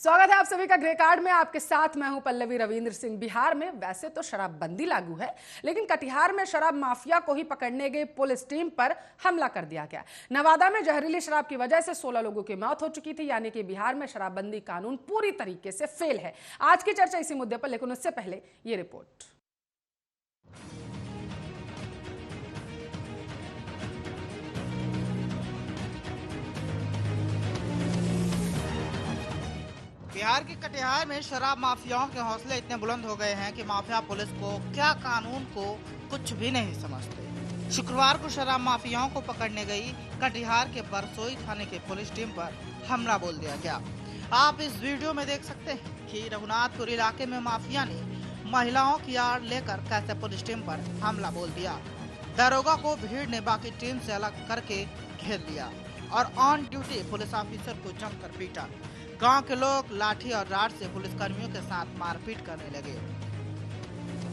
स्वागत है आप सभी का ग्रे कार्ड में। आपके साथ मैं हूं पल्लवी रविंद्र सिंह। बिहार में वैसे तो शराबबंदी लागू है, लेकिन कटिहार में शराब माफिया को ही पकड़ने गई पुलिस टीम पर हमला कर दिया गया। नवादा में जहरीली शराब की वजह से 16 लोगों की मौत हो चुकी थी। यानी कि बिहार में शराबबंदी कानून पूरी तरीके से फेल है। आज की चर्चा इसी मुद्दे पर, लेकिन उससे पहले ये रिपोर्ट। बिहार के कटिहार में शराब माफियाओं के हौसले इतने बुलंद हो गए हैं कि माफिया पुलिस को क्या कानून को कुछ भी नहीं समझते। शुक्रवार को शराब माफियाओं को पकड़ने गई कटिहार के बरसोई थाने की पुलिस टीम पर हमला बोल दिया गया। आप इस वीडियो में देख सकते हैं कि रघुनाथपुर इलाके में माफिया ने महिलाओं की आड़ लेकर कैसे पुलिस टीम पर हमला बोल दिया। दरोगा को भीड़ ने बाकी टीम से अलग करके घेर लिया और ऑन ड्यूटी पुलिस ऑफिसर को जमकर पीटा। गांव के लोग लाठी और राड से पुलिसकर्मियों के साथ मारपीट करने लगे।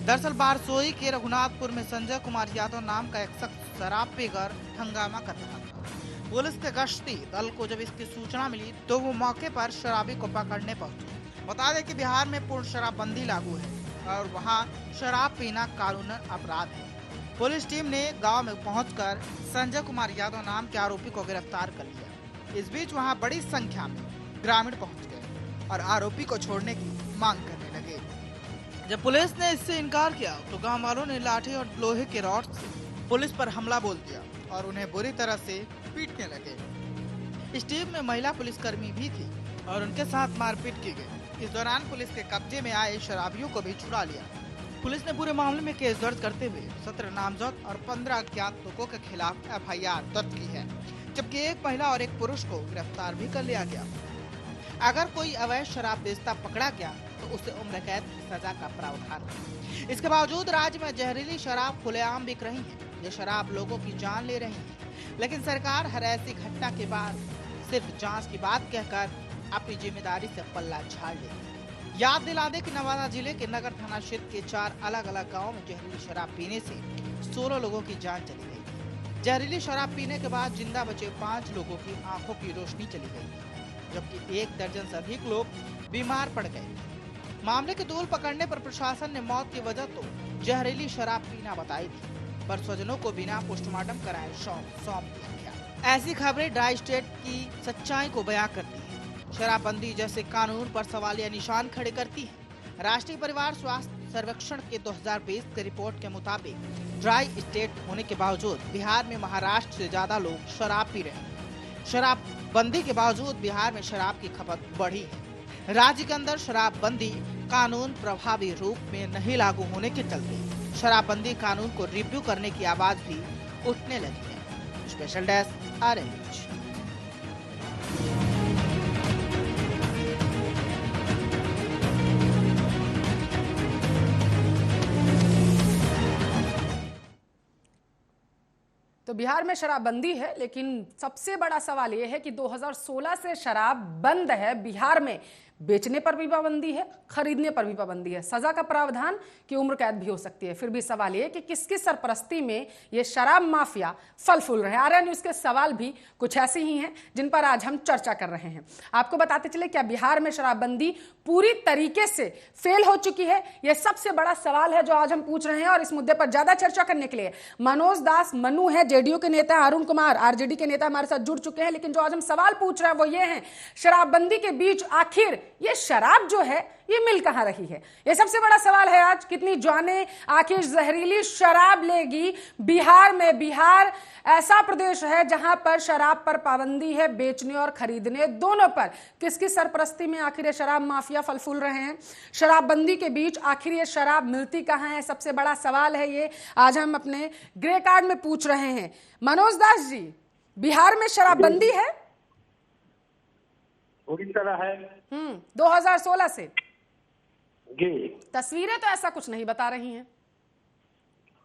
दरअसल बारसोई के रघुनाथपुर में संजय कुमार यादव नाम का एक शख्स शराब पीकर हंगामा कर रहा था। पुलिस के गश्ती दल को जब इसकी सूचना मिली तो वो मौके पर शराबी को पकड़ने पहुंचे। बता दें कि बिहार में पूर्ण शराबबंदी लागू है और वहां शराब पीना कानूनन अपराध है। पुलिस टीम ने गाँव में पहुँचकर संजय कुमार यादव नाम के आरोपी को गिरफ्तार कर लिया। इस बीच वहाँ बड़ी संख्या में ग्रामीण पहुंच गए और आरोपी को छोड़ने की मांग करने लगे। जब पुलिस ने इससे इनकार किया तो गांव वालों ने लाठी और लोहे के रॉड से पुलिस पर हमला बोल दिया और उन्हें बुरी तरह से पीटने लगे। इस टीम में महिला पुलिसकर्मी भी थी और उनके साथ मारपीट की गई। इस दौरान पुलिस के कब्जे में आए शराबियों को भी छुड़ा लिया। पुलिस ने पूरे मामले में केस दर्ज करते हुए 17 नामजद और 15 अज्ञात लोगों के खिलाफ FIR दर्ज की है, जबकि एक महिला और एक पुरुष को गिरफ्तार भी कर लिया गया। अगर कोई अवैध शराब बेचता पकड़ा गया तो उसे उम्र कैद की सजा का प्रावधान है। इसके बावजूद राज्य में जहरीली शराब खुलेआम बिक रही है। ये शराब लोगों की जान ले रही है, लेकिन सरकार हर ऐसी घटना के बाद सिर्फ जांच की बात कहकर अपनी जिम्मेदारी से पल्ला झाड़ लेती है। याद दिला दें कि नवादा जिले के नगर थाना क्षेत्र के 4 अलग अलग गाँव में जहरीली शराब पीने से 16 लोगों की जान चली गई। जहरीली शराब पीने के बाद जिंदा बचे 5 लोगों की आंखों की रोशनी चली गई, जबकि 1 दर्जन से अधिक लोग बीमार पड़ गए। मामले के तूल पकड़ने पर प्रशासन ने मौत की वजह तो जहरीली शराब पीना बताई थी, पर स्वजनों को बिना पोस्टमार्टम कराए सौंप दिया गया। ऐसी खबरें ड्राई स्टेट की सच्चाई को बयां करती है। शराबबंदी जैसे कानून पर सवालिया निशान खड़े करती है। राष्ट्रीय परिवार स्वास्थ्य सर्वेक्षण के 2020 के रिपोर्ट के मुताबिक ड्राई स्टेट होने के बावजूद बिहार में महाराष्ट्र से ज्यादा लोग शराब पी रहे हैं। शराबबंदी के बावजूद बिहार में शराब की खपत बढ़ी है। राज्य के अंदर शराबबंदी कानून प्रभावी रूप में नहीं लागू होने के चलते शराबबंदी कानून को रिव्यू करने की आवाज भी उठने लगी है। Special desk RN news. तो बिहार में शराबबंदी है, लेकिन सबसे बड़ा सवाल यह है कि 2016 से शराब बंद है। बिहार में बेचने पर भी पाबंदी है, खरीदने पर भी पाबंदी है। सजा का प्रावधान की उम्र कैद भी हो सकती है। फिर भी सवाल ये कि किसकी सरपरस्ती में ये शराब माफिया फल फूल रहे हैं। आर्या न्यूज के सवाल भी कुछ ऐसे ही हैं जिन पर आज हम चर्चा कर रहे हैं। आपको बताते चले, क्या बिहार में शराबबंदी पूरी तरीके से फेल हो चुकी है? यह सबसे बड़ा सवाल है जो आज हम पूछ रहे हैं। और इस मुद्दे पर ज्यादा चर्चा करने के लिए मनोज दास मनु है, जेडीयू के नेता, अरुण कुमार आरजेडी के नेता हमारे साथ जुड़ चुके हैं। लेकिन जो आज हम सवाल पूछ रहे हैं वो ये है, शराबबंदी के बीच आखिर ये शराब जो है ये मिल कहां रही है? ये सबसे बड़ा सवाल है आज। कितनी जाने आखिर जहरीली शराब लेगी बिहार में? बिहार ऐसा प्रदेश है जहां पर शराब पर पाबंदी है, बेचने और खरीदने दोनों पर। किसकी सरपरस्ती में आखिर ये शराब माफिया फल फूल रहे हैं? शराबबंदी के बीच आखिर ये शराब मिलती कहां है? सबसे बड़ा सवाल है ये। आज हम अपने ग्रे कार्ड में पूछ रहे हैं। मनोज दास जी, बिहार में शराबबंदी है? पूरी तरह है। 2016 से जी। तस्वीरें तो ऐसा कुछ नहीं बता रही हैं।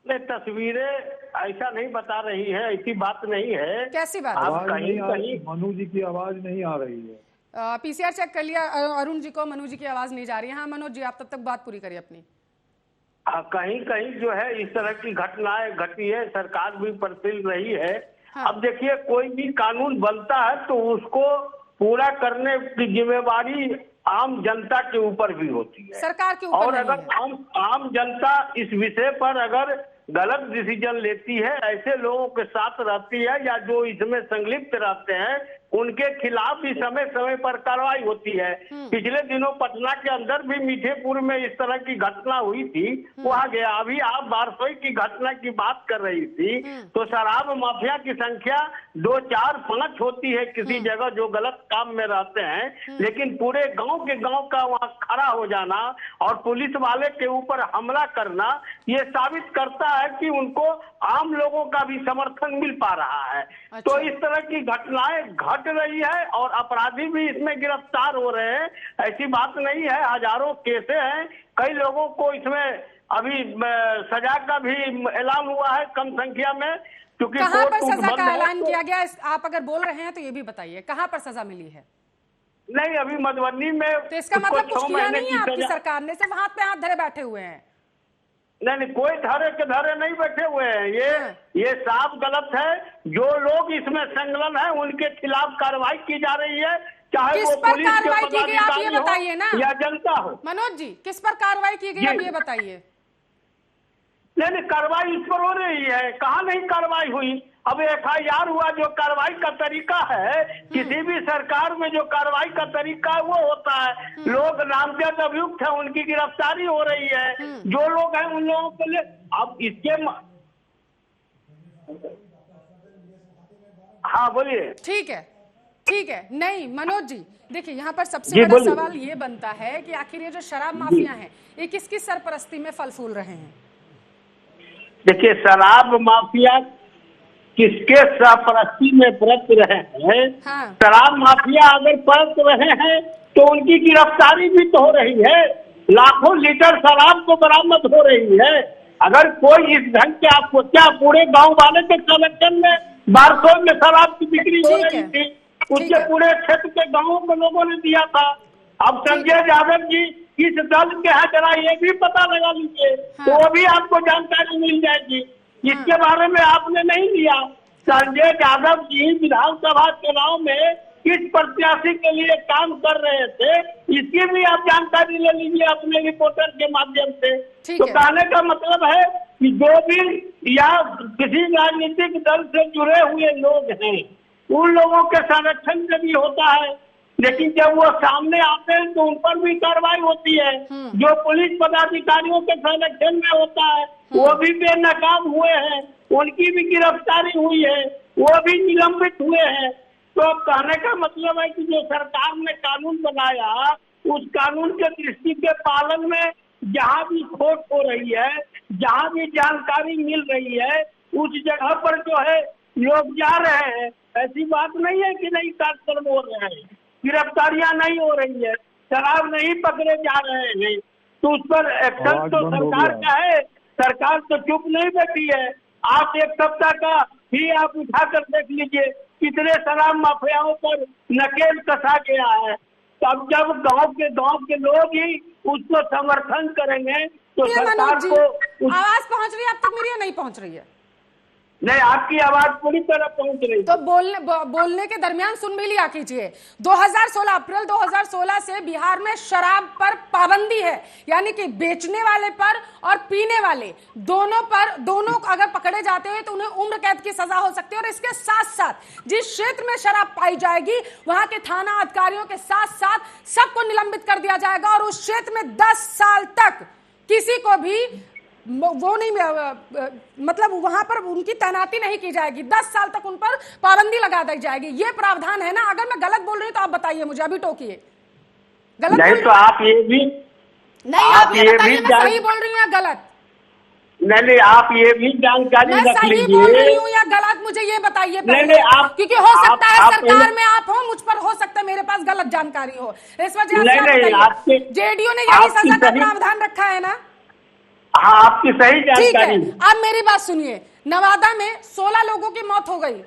नहीं, तस्वीरें ऐसा नहीं बता रही है, ऐसी बात नहीं है। कैसी बात? आप कहीं कहीं मनु जी की आवाज नहीं आ रही है। पीसीआर चेक कर लिया अरुण जी को, मनु जी की आवाज नहीं जा रही है। हाँ मनोज जी, आप तब तक बात पूरी करिए अपनी। कहीं कहीं जो है इस तरह की घटनाएं घटी है, सरकार भी परसिल रही है। हाँ। अब देखिए, कोई भी कानून बनता है तो उसको पूरा करने की जिम्मेवारी आम जनता के ऊपर भी होती है, सरकार के ऊपर और नहीं अगर है। आम जनता इस विषय पर अगर गलत डिसीजन लेती है, ऐसे लोगों के साथ रहती है या जो इसमें संलिप्त रहते हैं, उनके खिलाफ भी समय समय पर कार्रवाई होती है। पिछले दिनों पटना के अंदर भी मीठेपुर में इस तरह की घटना हुई थी, वहां गया। अभी आप बारसोई की घटना की बात कर रही थी, तो शराब माफिया की संख्या 2, 4, 5 होती है किसी जगह जो गलत काम में रहते हैं, लेकिन पूरे गांव के गांव का वहां खड़ा हो जाना और पुलिस वाले के ऊपर हमला करना, ये साबित करता है कि उनको आम लोगों का भी समर्थन मिल पा रहा है। तो इस तरह की घटनाएं घट रही है और अपराधी भी इसमें गिरफ्तार हो रहे हैं। ऐसी बात नहीं है, हजारों केसें हैं, कई लोगों को इसमें अभी सजा का भी ऐलान हुआ है कम संख्या में, क्योंकि कहां पर सजा का ऐलान किया गया? आप अगर बोल रहे हैं तो ये भी बताइए, कहां पर सजा मिली है? नहीं, अभी मधुबनी में। तो इसका मतलब कुछ किया नहीं है आपकी सरकार ने, सिर्फ हाथ पे हाथ धरे बैठे हुए हैं। नहीं, कोई धरे के धरे नहीं बैठे हुए हैं। ये साफ गलत है। जो लोग इसमें संलग्न है उनके खिलाफ कार्रवाई की जा रही है, चाहे वो पुलिस के पदाधिकारी हो या जनता हो। मनोज जी, किस पर कार्रवाई की गई, आप ये बताइए। नहीं, कार्रवाई इस पर हो रही है, कहाँ नहीं कार्रवाई हुई। अब FIR हुआ, जो कार्रवाई का तरीका है, किसी भी सरकार में जो कार्रवाई का तरीका है वो होता है। लोग नामजद अभियुक्त है, उनकी गिरफ्तारी हो रही है। जो लोग हैं उन लोगों के लिए अब इसके हाँ बोलिए। ठीक है। नहीं मनोज जी, देखिए यहाँ पर सबसे बड़ा सवाल ये बनता है कि आखिर ये जो शराब माफिया हैं, ये किसकी सरपरस्ती में फल फूल रहे हैं? देखिए, शराब माफिया किसके सरपरस्ती में बरत रहे हैं? शराब माफिया अगर बरत रहे हैं तो उनकी गिरफ्तारी भी तो हो रही है। लाखों लीटर शराब तो बरामद हो रही है। अगर कोई इस ढंग के, आपको क्या पूरे गांव वाले के कलेक्शन में बारसोई में शराब की बिक्री हो रही थी, उसके पूरे क्षेत्र के गांवों के लोगों ने दिया था। अब संजय यादव जी किस दल के हैं, जरा ये भी पता लगा लीजिए, तो वो भी आपको जानकारी मिल जाएगी। इसके बारे में आपने नहीं लिया। संजय यादव जी विधानसभा चुनाव में किस प्रत्याशी के लिए काम कर रहे थे, इसकी भी आप जानकारी ले लीजिए अपने रिपोर्टर के माध्यम से। तो कहने का मतलब है कि जो भी या किसी राजनीतिक दल से जुड़े हुए लोग हैं, उन लोगों के संरक्षण में भी होता है, लेकिन जब वो सामने आते हैं तो उन पर भी कार्रवाई होती है। जो पुलिस पदाधिकारियों के संरक्षण में होता है वो भी बेनकाब हुए हैं, उनकी भी गिरफ्तारी हुई है, वो भी निलंबित हुए हैं। तो अब कहने का मतलब है कि जो सरकार ने कानून बनाया, उस कानून के दृष्टि के पालन में जहाँ भी खोट हो रही है, जहाँ भी जानकारी मिल रही है, उस जगह पर जो है लोग जा रहे हैं। ऐसी बात नहीं है कि नहीं कार्यक्रम हो रहे हैं, गिरफ्तारियां नहीं हो रही है, शराब नहीं पकड़े जा रहे हैं, तो उस पर एक्शन तो सरकार का है। सरकार तो चुप नहीं बैठी है। आप एक सप्ताह का ही आप उठा कर देख लीजिए, कितने शराब माफियाओं पर नकेल कसा गया है। तब जब गांव के लोग ही उसको समर्थन करेंगे तो सरकार को आवाज पहुंच रही है? अब तक मेरी नहीं पहुंच रही है। नहीं, आपकी आवाज पूरी तरह पहुंच रही। तो बोलने के दरमियान सुन भी लिया कीजिए। 2016 अप्रैल 2016 से बिहार में शराब पर पाबंदी है, यानी कि बेचने वाले पर और पीने वाले दोनों अगर पकड़े जाते हैं तो उन्हें उम्र कैद की सजा हो सकती है। और इसके साथ साथ जिस क्षेत्र में शराब पाई जाएगी वहां के थाना अधिकारियों के साथ साथ सबको निलंबित कर दिया जाएगा और उस क्षेत्र में 10 साल तक किसी को भी वो नहीं, मतलब वहां पर उनकी तैनाती नहीं की जाएगी। 10 साल तक उन पर पाबंदी लगा दी जाएगी। ये प्रावधान है ना? अगर मैं गलत बोल रही हूँ तो आप बताइए मुझे, अभी टोकिए। गलत नहीं तो आप ये भी नहीं, आप ये बताइए मैं सही बोल रही हूँ या गलत? नहीं, आप ये भी जानकारी रख लीजिए। मैं सही बोल रही हूँ या गलत, मुझे ये बताइए पहले। क्योंकि हो सकता है सरकार में आप हो, मुझ पर हो सकता है मेरे पास गलत जानकारी हो, इस वजह से जेडीयू ने यही सजा का प्रावधान रखा है ना? हाँ, आपकी सही जानकारी। अब मेरी बात सुनिए, नवादा में 16 लोगों की मौत हो गई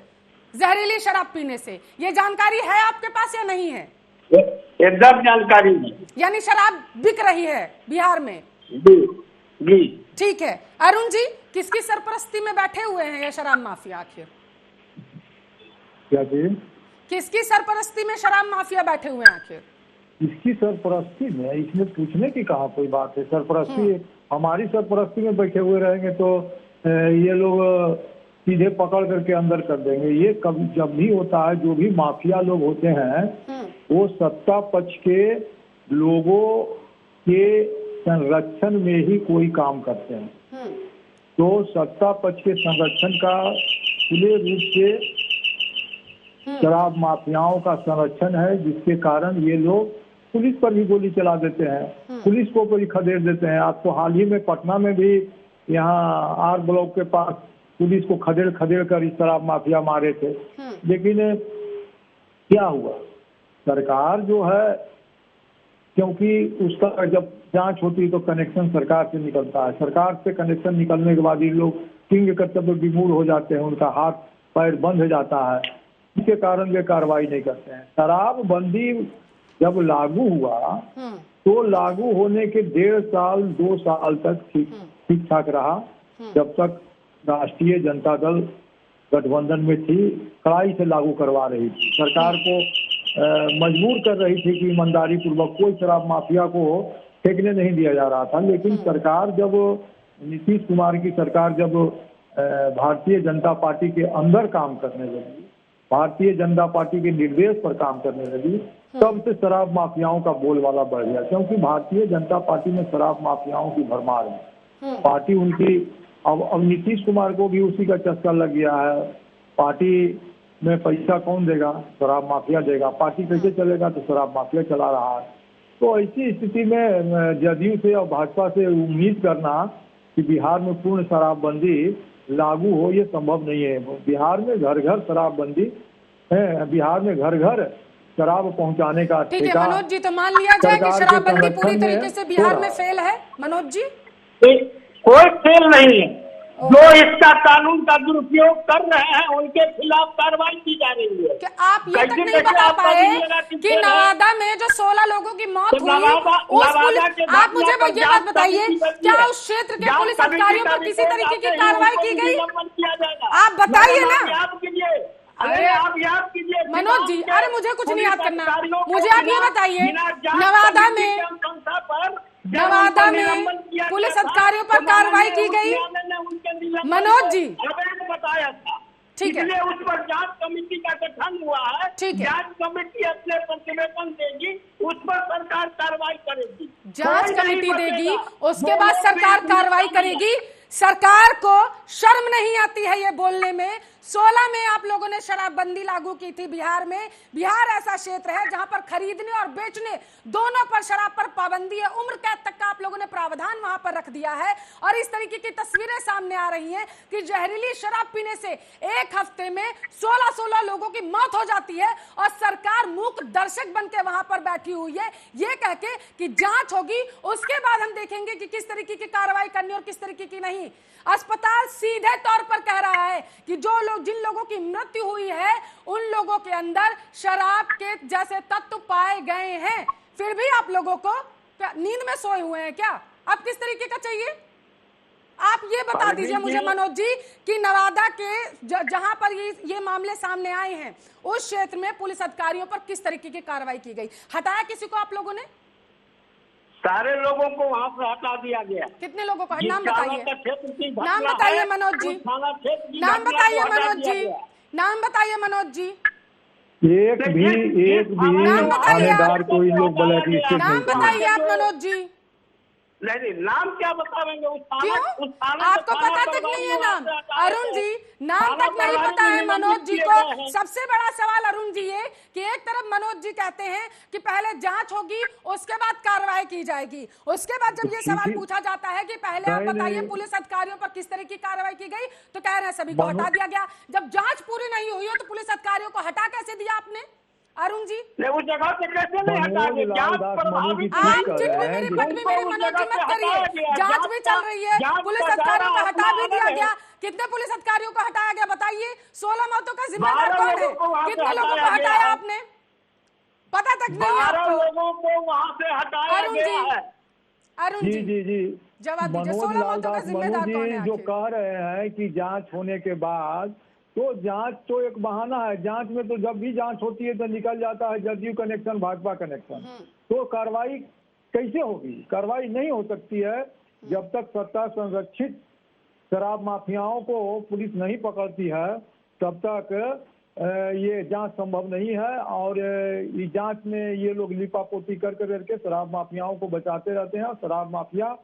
जहरीली शराब पीने से। ये जानकारी है आपके पास या नहीं है? एकदम जानकारी है। यानी शराब बिक रही है बिहार में? जी। ठीक है। अरुण जी, किसकी सरपरस्ती में बैठे हुए हैं ये शराब माफिया आखिर? क्या जी? किसकी सरपरस्ती में शराब माफिया बैठे हुए हैं आखिर? इसकी सरपरस्ती में, इसमें पूछने की कहाँ कोई बात है। सरपरस्ती हमारी सरपरस्ती में बैठे हुए रहेंगे तो ये लोग सीधे पकड़ करके अंदर कर देंगे। ये कभी जब भी होता है, जो भी माफिया लोग होते हैं वो सत्ता पक्ष के लोगों के संरक्षण में ही कोई काम करते हैं। तो सत्ता पक्ष के संरक्षण का खुले रूप से शराब माफियाओं का संरक्षण है, जिसके कारण ये लोग पुलिस पर भी गोली चला देते हैं, पुलिस को भी खदेड़ देते हैं। आपको हाल ही में पटना में भी यहाँ आर ब्लॉक के पास पुलिस को खदेड़ खदेड़ कर इस शराब माफिया मारे थे। लेकिन क्या हुआ, सरकार जो है, क्योंकि उसका जब जांच होती है तो कनेक्शन सरकार से निकलता है, सरकार से कनेक्शन निकलने के बाद ये लोग किंग कर्तव्य विमूढ़ हो जाते हैं, उनका हाथ पैर बंद हो जाता है, इसके कारण वे कार्रवाई नहीं करते हैं। शराबबंदी जब लागू हुआ तो लागू होने के 1.5 साल 2 साल तक ठीक ठाक रहा, जब तक राष्ट्रीय जनता दल गठबंधन में थी, कड़ाई से लागू करवा रही थी, सरकार को मजबूर कर रही थी कि ईमानदारी पूर्वक कोई शराब माफिया को फेंकने नहीं दिया जा रहा था। लेकिन सरकार जब नीतीश कुमार की सरकार जब भारतीय जनता पार्टी के अंदर काम करने लगी, भारतीय जनता पार्टी के निर्देश पर काम करने लगी, तब से शराब माफियाओं का बोलबाला बढ़ गया। क्योंकि भारतीय जनता पार्टी में शराब माफियाओं की भरमार है। पार्टी उनकी अब नीतीश कुमार को भी उसी का चस्का लग गया है। पार्टी में पैसा कौन देगा? शराब माफिया देगा। पार्टी कैसे चलेगा? तो शराब माफिया चला रहा है। तो ऐसी स्थिति में जदयू से और भाजपा से उम्मीद करना कि बिहार में पूर्ण शराबबंदी लागू हो, ये संभव नहीं है। बिहार में घर घर शराबबंदी है, बिहार में घर घर शराब पहुंचाने का ठीक है मनोज जी, तो मान लिया जाए कि शराबबंदी पूरी तरीके से बिहार में फेल है। मनोज जी, कोई फेल नहीं है। जो इसका कानून का दुरुपयोग कर रहे हैं उनके खिलाफ कार्रवाई की जा रही है। क्या आप ये तक नहीं बता पाए कि नवादा में जो 16 लोगों की मौत हुई, आप मुझे ये बात बताइए, क्या उस क्षेत्र के पुलिस अधिकारियों पर किसी तरीके की कार्रवाई की गई? आप बताइए ना। अरे आप याद कीजिए मनोज जी, अरे मुझे कुछ नहीं याद करना, मुझे आप ये बताइए, नवादा में पुलिस अधिकारियों पर कार्रवाई की गई? मनोज जी बताया था, ठीक है, उस पर जांच कमेटी का गठन हुआ है, ठीक है, जांच कमेटी अपने प्रतिवेदन देगी, उस पर सरकार कार्रवाई करेगी, जांच कमेटी देगी, उसके बाद सरकार कार्रवाई करेगी। सरकार को शर्म नहीं आती है ये बोलने में? 16 में आप लोगों ने शराबबंदी लागू की थी बिहार में। बिहार ऐसा क्षेत्र है जहां पर खरीदने और बेचने दोनों पर शराब पर पाबंदी है, उम्र कैद तक का आप लोगों ने प्रावधान वहां पर रख दिया है। और इस तरीके की तस्वीरें सामने आ रही हैं कि जहरीली शराब पीने से एक हफ्ते में 16 लोगों की मौत हो जाती है और सरकार मूक दर्शक बन के वहां पर बैठी हुई है, ये कह के कि जांच होगी, उसके बाद हम देखेंगे कि किस तरीके की कार्रवाई करनी और किस तरीके की नहीं। अस्पताल सीधे तौर पर कह रहा है कि जिन लोगों की मृत्यु हुई है उन लोगों के अंदर शराब के जैसे तत्व पाए गए हैं। फिर भी आप लोगों को नींद में सोए हुए हैं क्या? अब किस तरीके का चाहिए? आप ये बता दीजिए मुझे मनोज जी कि नवादा के जहां पर ये मामले सामने आए हैं उस क्षेत्र में पुलिस अधिकारियों पर किस तरीके की कार्रवाई की गई? हटाया किसी को आप लोगों ने? सारे लोगों को वहाँ से हटा दिया गया। कितने लोगों को? नाम बताइए, नाम बताइए मनोज जी, नाम बताइए मनोज जी, नाम बताइए मनोज जी। एक भी थानेदार को इन लोग ब्लैकलिस्टेड नहीं। नाम बताइए आप मनोज जी। नहीं, नाम क्या बतावेंगे? आपको पता तक नहीं है नाम? अरुण जी, नाम तक नहीं पता है मनोज जी को। सबसे बड़ा सवाल अरुण जी ये कि एक तरफ मनोज जी कहते हैं कि पहले जांच होगी उसके बाद कार्रवाई की जाएगी, उसके बाद जब ये सवाल पूछा जाता है कि पहले आप बताइए पुलिस अधिकारियों पर किस तरह की कार्रवाई की गई, तो कह रहे हैं सभी को हटा दिया गया। जब जांच पूरी नहीं हुई है तो पुलिस अधिकारियों को हटा कैसे दिया आपने? अरुण जी, उस जगह से कैसे नहीं हटाएंगे? आप मेरी पटवी मेरी मनोज जी मत करिए, जांच भी चल रही है, पुलिस अधिकारियों को हटा भी दिया गया। कितने पुलिस अधिकारियों को हटाया गया बताइए? 16 मौतों का जिम्मेदार कौन है? कितने लोगों को हटाया आपने? पता तक नहीं है आपको? लोगों को वहाँ से हटाया गया है। अरुण जी जवाब दीजिए, 16 मौतों का जिम्मेदार कौन है? जो कह रहे हैं कि जांच होने के बाद तो जांच तो एक बहाना है। जांच में तो जब भी जांच होती है तो निकल जाता है जदयू कनेक्शन, भाजपा कनेक्शन। तो कार्रवाई कैसे होगी? कार्रवाई नहीं हो सकती है जब तक सत्ता संरक्षित शराब माफियाओं को पुलिस नहीं पकड़ती है, तब तक ये जांच संभव नहीं है। और इस जांच में ये लोग लिपापोती करके शराब माफियाओं को बचाते रहते हैं। शराब माफिया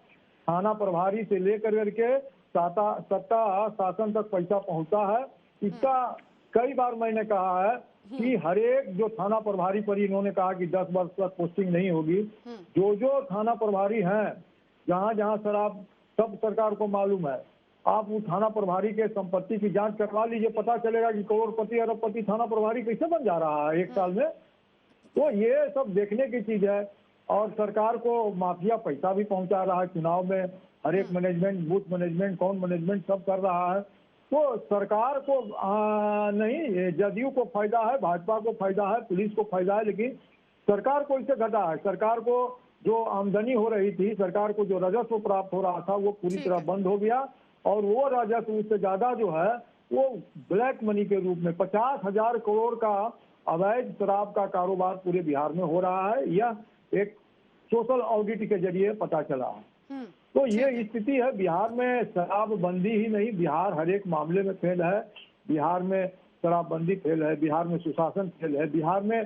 थाना प्रभारी से लेकर करके सत्ता शासन तक पैसा पहुंचता है। इसका कई बार मैंने कहा है कि हर एक जो थाना प्रभारी पर इन्होंने कहा कि 10 वर्ष तक पोस्टिंग नहीं होगी। जो थाना प्रभारी हैं, जहाँ जहाँ शराब, सब सरकार को मालूम है। आप उस थाना प्रभारी के संपत्ति की जांच करवा लीजिए, पता चलेगा कि करोड़पति अरबपति थाना प्रभारी कैसे बन जा रहा है एक साल में। तो ये सब देखने की चीज है। और सरकार को माफिया पैसा भी पहुंचा रहा है चुनाव में। हर एक मैनेजमेंट, बूथ मैनेजमेंट, कौन मैनेजमेंट सब कर रहा है। तो सरकार को नहीं, जदयू को फायदा है, भाजपा को फायदा है, पुलिस को फायदा है, लेकिन सरकार को इससे घटा है। सरकार को जो आमदनी हो रही थी, सरकार को जो राजस्व प्राप्त हो रहा था, वो पूरी तरह बंद हो गया। और वो राजस्व उससे ज्यादा जो है वो ब्लैक मनी के रूप में 50,000 करोड़ का अवैध शराब का कारोबार पूरे बिहार में हो रहा है। यह एक सोशल ऑडिट के जरिए पता चला। तो ये स्थिति है बिहार में। शराबबंदी ही नहीं, बिहार हर एक मामले में फेल है। बिहार में शराबबंदी फेल है, बिहार में सुशासन फेल है, बिहार में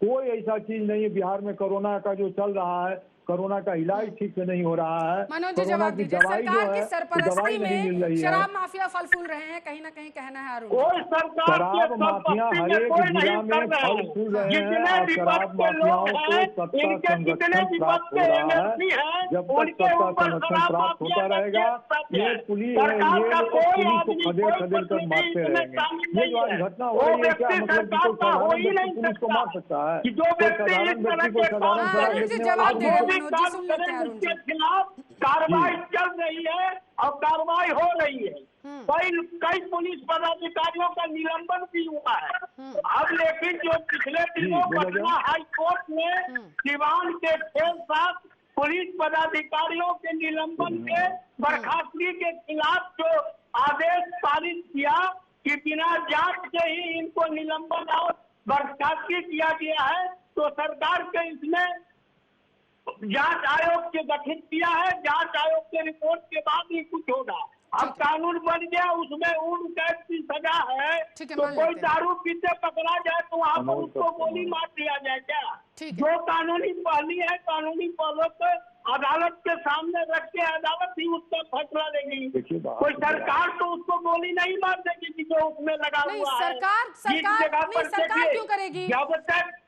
कोई ऐसा चीज नहीं है। बिहार में कोरोना का जो चल रहा है, कोरोना का इलाज ठीक से नहीं हो रहा है। मनोज जी जवाब दीजिए, सरकार की सरपरस्ती में शराब माफिया फल फूल रहे हैं, कहीं ना कहीं कहना है अरुण। शराब माफिया हर एक जिला में फल फूल रहे हैं और शराब माफियाओं को सत्ता संरक्षण प्राप्त हो रहा है। जब तक सत्ता संरक्षण प्राप्त होता रहेगा, ये पुलिस को खदेड़ कर मारते रहेंगे। ये जो आज घटना हो रही है, क्या मतलब कि कोई साधारण व्यक्ति पुलिस को मार सकता है? कोई साधारण व्यक्ति को साधारण शराब बेचने वाला उनके खिलाफ कार्रवाई चल रही है और कार्रवाई हो रही है। कई पुलिस पदाधिकारियों का निलंबन भी हुआ है। अब लेकिन जो पिछले दिनों पटना हाई कोर्ट ने सिवान के 6-7 पुलिस पदाधिकारियों के निलंबन के बर्खास्तगी के खिलाफ जो आदेश पारित किया कि बिना जांच के ही इनको निलंबन और बर्खास्तगी किया गया है, तो सरकार के इसमें जांच आयोग के गठित किया है। जांच आयोग के रिपोर्ट के बाद ही कुछ होगा। अब कानून बन गया, उसमें उम्र कैद की सजा है। तो कोई दारू पीते पकड़ा जाए तो वहाँ पर उसको गोली मार दिया जाए क्या? जो कानूनी पहली है, कानूनी पहलों को अदालत के सामने रख के अदालत ही उसका फैसला लेगी। कोई सरकार तो उसको गोली नहीं मार देगी कि जो उसमें लगा हुआ है। सरकार क्यों करेगी?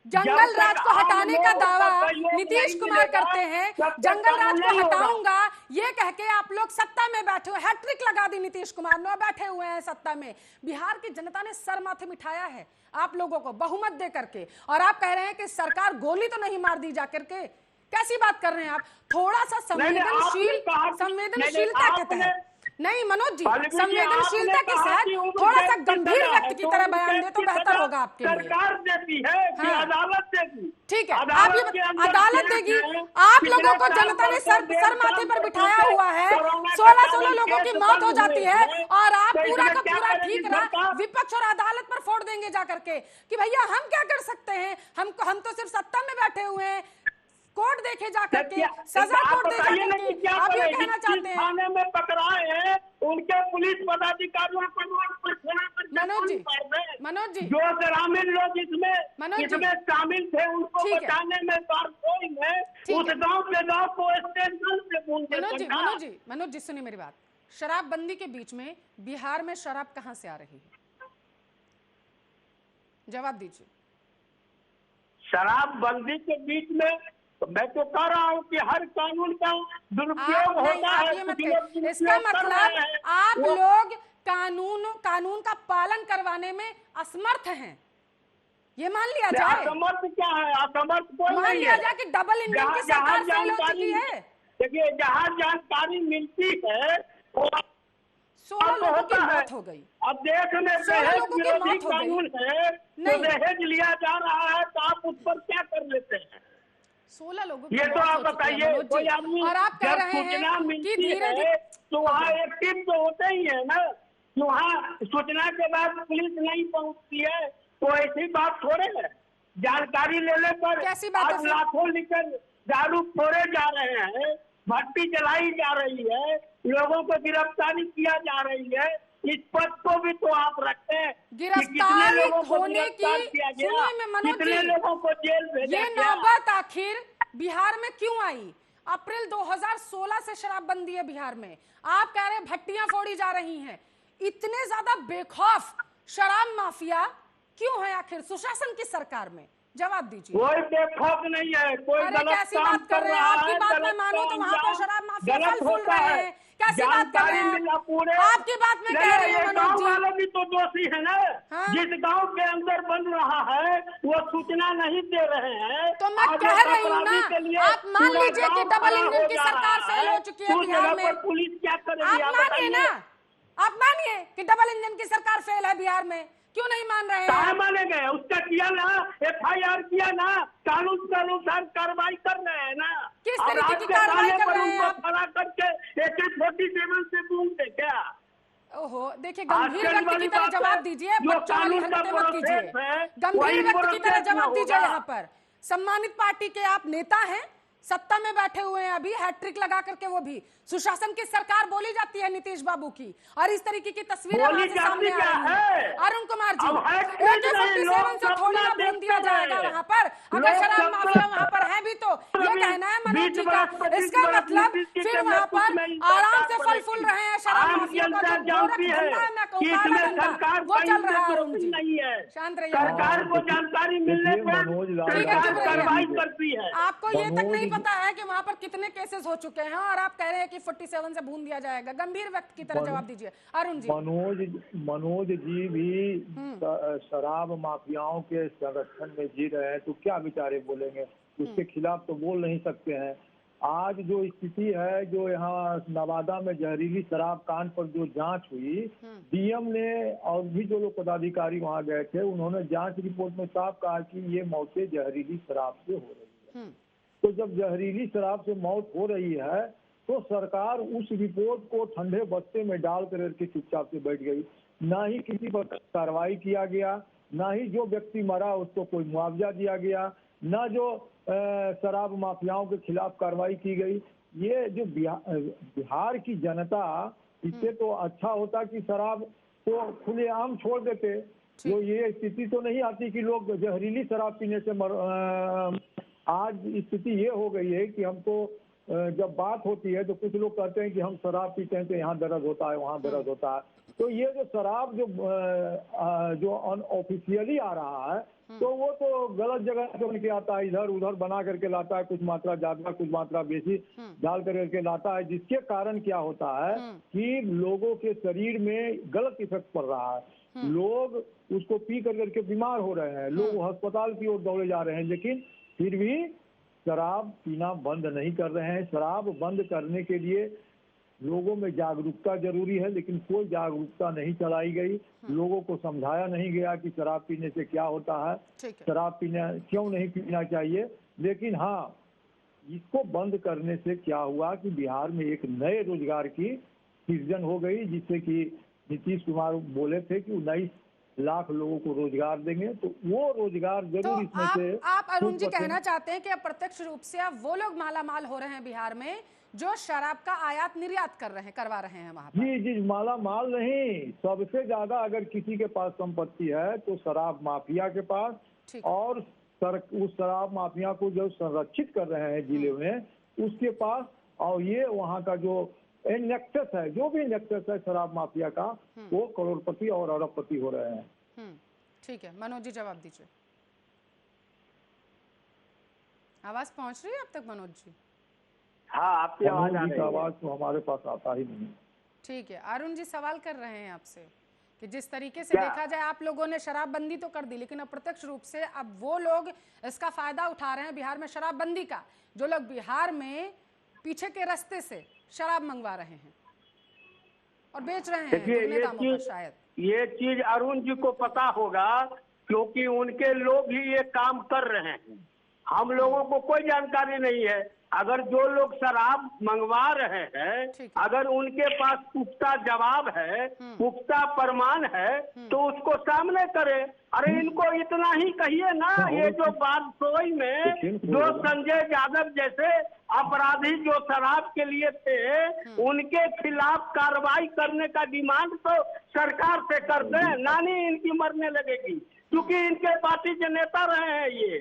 जंगल राज को हटाने का दावा नीतीश कुमार करते हैं। जंगल राज को हटाऊंगा ये कह के आप लोग सत्ता में बैठे हुए, हैट्रिक लगा दी नीतीश कुमार ने, बैठे हुए हैं सत्ता में। बिहार की जनता ने सर माथे मिठाया है आप लोगों को बहुमत दे करके, और आप कह रहे हैं कि सरकार गोली तो नहीं मार दी जाकर के। कैसी बात कर रहे हैं आप? थोड़ा सा संवेदनशीलता के तहत नहीं मनोज जी, संवेदनशीलता के साथ थोड़ा सा गंभीर व्यक्ति की तरह बयान दे तो बेहतर होगा आपके लिए। सरकार देती है कि अदालत देगी? ठीक है, आप ये अदालत देगी। आप लोगों को जनता ने सर माथे पर बिठाया हुआ है। 16 लोगों की मौत हो जाती है और आप पूरा का पूरा ठीक रहा विपक्ष और अदालत पर फोड़ देंगे जाकर के कि भैया हम क्या कर सकते हैं, हम तो सिर्फ सत्ता में बैठे हुए हैं। कोर्ट देखे जाकर के, सजा कोर्ट दे जाकर के, आप ये कहना चाहते हैं? थाने में पकड़ाए हैं उनके पुलिस पदाधिकारियों को मनोज जी जो ग्रामीण लोग इसमें शामिल थे उनको बचाने में कोई है। उस गांव के गांव को स्टेशन से मनोज जी सुनिए मेरी बात। शराबबंदी के बीच में बिहार में शराब कहां से आ रही है? जवाब दीजिए। शराबबंदी के बीच में मैं तो कह रहा हूँ कि हर कानून का दुरुपयोग होता है। इसका मतलब आप लोग कानून का पालन करवाने में असमर्थ हैं, ये मान लिया जाए। असमर्थ क्या है? असमर्थ कोई मान लिया जाए कि डबल इंजन की सरकार फेल हो चुकी है। देखिए, जहाँ जानकारी मिलती है 16 लोगों की मौत हो गई। अब देश में दहेज विरोधी कानून है, तो दहेज लिया जा रहा है तो आप उस पर क्या कर लेते हैं? 16 लोगों ये तो आप बताइए। कोई आदमी और आप कह रहे हैं कि धीरे धीरे तो वहाँ एक्टिव तो होते ही है ना। वहाँ सूचना के बाद पुलिस नहीं पहुँचती है, तो ऐसी बात थोड़े है। जानकारी लेने पर कैसी बात है आज फिर? लाखों लीटर दारू फोड़े जा रहे हैं, भट्टी जलाई जा रही है, लोगों को गिरफ्तारी किया जा रही है। इस पद को भी तो आप रखते हैं कि कितने गिरफ्तारी लोगों को होने गिरफ्तार की, किया गया, सुनिए मैं मनोज कितने जी, लोगों को जेल भेजा ये गया। नौबत आखिर बिहार में क्यों आई? अप्रैल 2016 से शराबबंदी है बिहार में, आप कह रहे हैं भट्टियां फोड़ी जा रही हैं। इतने ज्यादा बेखौफ शराब माफिया क्यों है आखिर सुशासन की सरकार में? जवाब दीजिए। कोई बेखौफ नहीं है, कोई अरे गलत कैसी काम बात कर रहे हैं? रहा आपकी है, बात गलत में मानो तो वहां पर शराब माफिया गलत फल फूल होता रहे है। हैं। कैसी बात कर रहे जानकारी मिला हैं? पूरे, आपकी बात में कह रहे हैं ये मनोज गाँव जी। वाले भी तो दोषी है ना। हाँ? जिस गांव के अंदर बन रहा है वो सूचना नहीं दे रहे हैं। तो मैं आज कह एक रही हूँ अपराधी ना, के लिए आप मान पूरा लीजिए कि गाँव डबल खड़ा इंजन हो की जा सरकार रहा फेल हो चुकी है उस बिहार जगह में। पर पुलिस क्या करेगी? आप मानिए ना, आप मानिए कि डबल इंजन की सरकार फेल है बिहार में, क्यों नहीं मान रहे कहाँ हैं? मानेंगे? उसका किया ना, FIR किया ना, कानून के अनुसार कार्रवाई कर रहे हैं ना। किस और तरीके आज की के कार्रवाई थाने कर पर रहे हैं उनको आप? खड़ा करके AK-47 से पूछते क्या? ओहो, देखिए आजकल गंभीर व्यक्ति वाली की तरह बात है, जवाब दीजिए, जो बच्चों वाली कानून का हरकतें मत कीजिए। प्रोसेस है, गंभीर वही व्यक्ति की तरह प्रोसेस में जवाब दीजिए। होगा। यहाँ पर सम्मानित पार्टी के आप नेता हैं, सत्ता में बैठे हुए हैं, अभी हैट्रिक लगा करके, वो भी सुशासन की सरकार बोली जाती है नीतीश बाबू की, और इस तरीके की तस्वीरें बोली वहां से सामने आ जाती रही क्या हैं। है? अरुण कुमार जी, अब हैट्रिक नहीं, AK-47 से लोग थोड़ी ना सपना भून दिया देखते जाएगा रहे। वहां पर। अगर लोग शराब सपना माफिया वहां पर है भी तो ये कहना है मनोज जी का, इसका मतलब फिर वहां पर आराम से फल फूल रहे हैं शराब माफिया का जो गोरख धंधा है, मैं कहूँ काला धंधा, वो चल रहा है। अरुण जी नहीं है, शांत रहिए। सरकार को जानकारी मिलने देखिए, पर मनोज लाल ठीक है, चुप सरकार रहिए। कार्रवाई करती है। आपको ये तक नहीं मनोज- पता है कि वहां पर कितने केसेस हो चुके हैं, और आप कह रहे हैं कि 47 से भून दिया जाएगा। गंभीर व्यक्ति की तरह जवाब दीजिए अरुण जी। मनोज जी भी शराब माफियाओं के संरक्षण में जी रहे हैं, तो क्या बेचारे बोलेंगे? उसके खिलाफ तो बोल नहीं सकते हैं। आज जो स्थिति है, जो यहाँ नवादा में जहरीली शराब कांड पर जो जांच हुई, DM ने और भी जो लोग पदाधिकारी वहां गए थे, उन्होंने जांच रिपोर्ट में साफ कहा कि ये मौतें जहरीली शराब से हो रही है। तो जब जहरीली शराब से मौत हो रही है, तो सरकार उस रिपोर्ट को ठंडे बस्ते में डाल करके चुपचाप से बैठ गई। ना ही किसी पर कार्रवाई किया गया, ना ही जो व्यक्ति मरा उसको कोई मुआवजा दिया गया, ना जो शराब माफियाओं के खिलाफ कार्रवाई की गई। ये जो बिहार की जनता, इससे तो अच्छा होता कि शराब को खुलेआम छोड़ देते। जो ये स्थिति तो नहीं आती कि लोग जहरीली शराब पीने से आज स्थिति ये हो गई है कि हमको जब बात होती है तो कुछ लोग कहते हैं कि हम शराब पीते हैं तो यहाँ दर्द होता है, वहाँ दर्द होता है। तो ये जो शराब जो अनऑफिशियली आ रहा है, तो वो तो गलत जगह से बन के आता है, इधर उधर बना करके लाता है, कुछ मात्रा ज्यादा कुछ मात्रा बेसी डाल करके लाता है, जिसके कारण क्या होता है कि लोगों के शरीर में गलत इफेक्ट पड़ रहा है। लोग उसको पी करके बीमार हो रहे हैं, लोग अस्पताल की ओर दौड़े जा रहे हैं, लेकिन फिर भी शराब पीना बंद नहीं कर रहे हैं। शराब बंद करने के लिए लोगों में जागरूकता जरूरी है, लेकिन कोई जागरूकता नहीं चलाई गई। लोगों को समझाया नहीं गया कि शराब पीने से क्या होता है, शराब पीना क्यों नहीं पीना चाहिए। लेकिन हाँ, इसको बंद करने से क्या हुआ कि बिहार में एक नए रोजगार की सृजन हो गई, जिससे कि नीतीश कुमार बोले थे कि 19 लाख लोगों को रोजगार देंगे, तो वो रोजगार जरूर तो इसमें से आप अरुण जी कहना चाहते हैं कि अप्रत्यक्ष रूप से अब वो लोग मालामाल हो रहे हैं बिहार में जो शराब का आयात निर्यात करवा रहे हैं वहां पर? जी, माला माल नहीं, सबसे ज्यादा अगर किसी के पास संपत्ति है तो शराब माफिया के पास, और उस शराब माफिया को जो संरक्षित कर रहे हैं जिले में, उसके पास। और ये वहाँ का जो नेक्सस है, जो भी नेक्सस है शराब माफिया का, वो करोड़पति और अरबपति हो रहे हैं। ठीक है, मनोज जी जवाब दीजिए। आवाज पहुंच रही है अब तक मनोज जी? हाँ, आपकी आवाज आ रही है। आवाज तो हमारे पास आता ही नहीं। ठीक है, अरुण जी सवाल कर रहे हैं आपसे कि जिस तरीके से देखा जाए, आप लोगों ने शराबबंदी तो कर दी, लेकिन अप्रत्यक्ष रूप से अब वो लोग इसका फायदा उठा रहे हैं बिहार में शराबबंदी का, जो लोग बिहार में पीछे के रास्ते से शराब मंगवा रहे हैं और बेच रहे हैं दुगने दामों पर। शायद ये चीज अरुण जी को पता होगा, क्योंकि उनके लोग ही ये काम कर रहे हैं। हम लोगों को कोई जानकारी नहीं है। अगर जो लोग शराब मंगवा रहे हैं, अगर उनके पास पुख्ता जवाब है, पुख्ता प्रमाण है, तो उसको सामने करे। अरे इनको इतना ही कहिए ना, ये जो बारसोई में जो संजय यादव जैसे अपराधी जो शराब के लिए थे, उनके खिलाफ कार्रवाई करने का डिमांड तो सरकार से करते हैं, नानी इनकी मरने लगेगी, क्योंकि इनके पार्टी के नेता रहे हैं ये,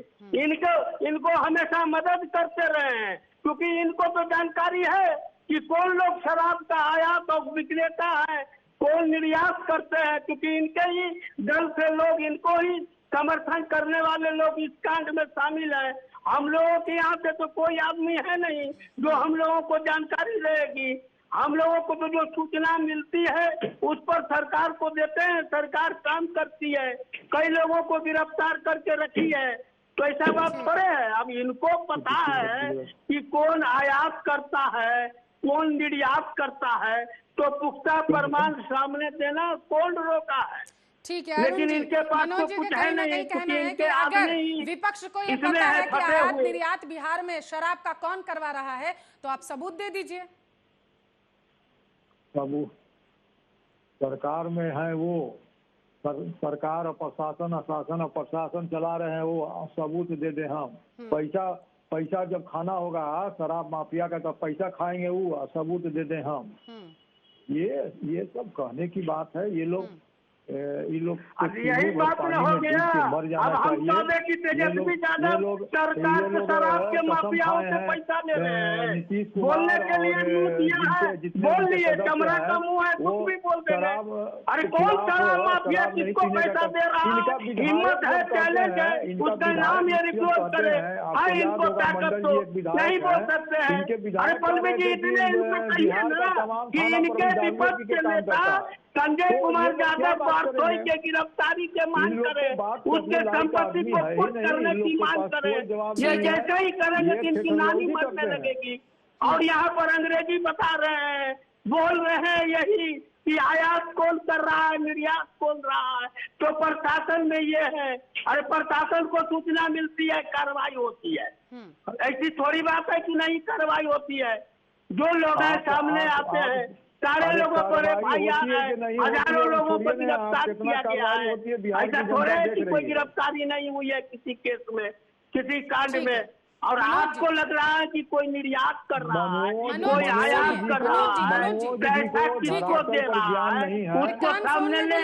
इनको हमेशा मदद करते रहे हैं, क्योंकि इनको तो जानकारी है कि कौन लोग शराब का आयात और विक्रेता है, कौन निर्यात करते हैं, क्योंकि इनके ही दल से लोग, इनको ही समर्थन करने वाले लोग इस कांड में शामिल हैं। हम लोगों के यहाँ से तो कोई आदमी है नहीं जो हम लोगों को जानकारी रहेगी। हम लोगों को तो जो सूचना मिलती है उस पर सरकार को देते हैं, सरकार काम करती है, कई लोगों को गिरफ्तार करके रखी है, तो ऐसा बात थोड़े है। अब इनको पता है कि कौन आयात करता है, कौन निर्यात करता है, तो पुख्ता प्रमाण सामने देना कौन रोका है। ठीक है, लेकिन इनके पास तो कुछ है नहीं, क्योंकि इनके आदमी विपक्ष को ये पता है कि आयात निर्यात बिहार में शराब का कौन करवा रहा है, तो आप सबूत दे दीजिए। सबूत सरकार में है, वो सरकार और प्रशासन, शासन और प्रशासन चला रहे हैं, वो सबूत दे दे हम। पैसा जब खाना होगा शराब माफिया का, तब पैसा खाएंगे वो, सबूत दे दे हम। ये सब कहने की बात है। ये लोग यही बात न हो गया। अब हम कहते कि तेजस्वी यादव सरकार से शराब के माफियाओं से पैसा ले रहे हैं, बोलने के लिए मुंह दिया है, बोल लिए, चमड़ा का मुंह है, कुछ भी बोल दे रहे। अरे कौन शराब माफिया किसको पैसा दे रहा है? हिम्मत है, चैलेंज है, उसका नाम ये रिपोर्ट करे। हाँ, इनको ताकत तो नहीं बोल सकते हैं। अरे पलवी जी, इतने इनको कहिए ना कि इनके विपक्ष के नेता संजय कुमार यादव बारसोई के गिरफ्तारी के मांग करे, उसके संपत्ति को कुछ करने की मांग करे। ये जैसे ही करेंगे कि इनकी नानी मरने लगेगी। और यहाँ पर अंग्रेजी बता रहे हैं, बोल रहे हैं यही कि आयात कौन कर रहा है, निर्यात कौन रहा है, तो प्रशासन में ये है। अरे प्रशासन को सूचना मिलती है, कार्रवाई होती है। ऐसी थोड़ी बात है कि नहीं कार्रवाई होती है। जो लोग हैं सामने आते हैं, सारे लोगों को एफआईआर है, हजारों लोगों को गिरफ्तार किया गया है। ऐसा थोड़े है कि कोई गिरफ्तारी नहीं हुई है किसी केस में, किसी कांड में। और आपको लग रहा है कि कोई निर्यात कर रहा है, कोई आयात कर रहा है, पैसा किसको दे रहा है, उसको सामने ले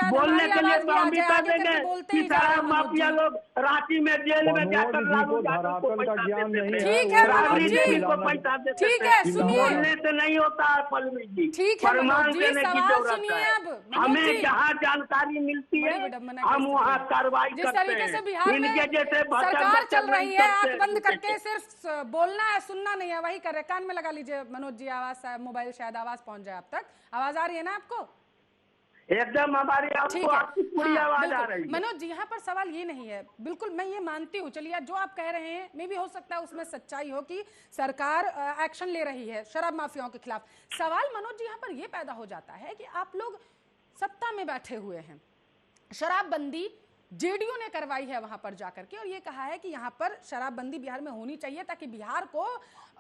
बोलने के लिए तो हम भी कह देंगे कि शराब माफिया लोग रांची में जेल में जाकर लालू यादव को पैसा देते हैं, राजनीति को पैसा देते हैं। बोलने से नहीं होता है पलवी जी, प्रमाण देने की जरूरत है। हमें जहाँ जानकारी मिलती है हम वहाँ कार्रवाई करते हैं। इनके जैसे सरकार चल रही है, बंद करके सिर्फ बोलना है, सुनना नहीं है, वही कर रहे। कान में लगा लीजिए मनोज जी, आवाज, मोबाइल शायद आवाज पहुंच जाए। अब तक आवाज आ रही है ना आपको? एकदम हमारी आपकी पूरी आवाज आ रही है। मनोज जी, यहाँ पर सवाल ये नहीं है, बिल्कुल मैं ये मानती हूँ, चलिए जो आप कह रहे हैं मे भी हो सकता है उसमें सच्चाई हो कि सरकार एक्शन ले रही है शराब माफियाओं के खिलाफ। सवाल मनोज जी यहाँ पर ये पैदा हो जाता है कि आप लोग सत्ता में बैठे हुए हैं, शराबबंदी जेडीयू ने करवाई है वहां पर जाकर के, और ये कहा है कि यहाँ पर शराबबंदी बिहार में होनी चाहिए ताकि बिहार को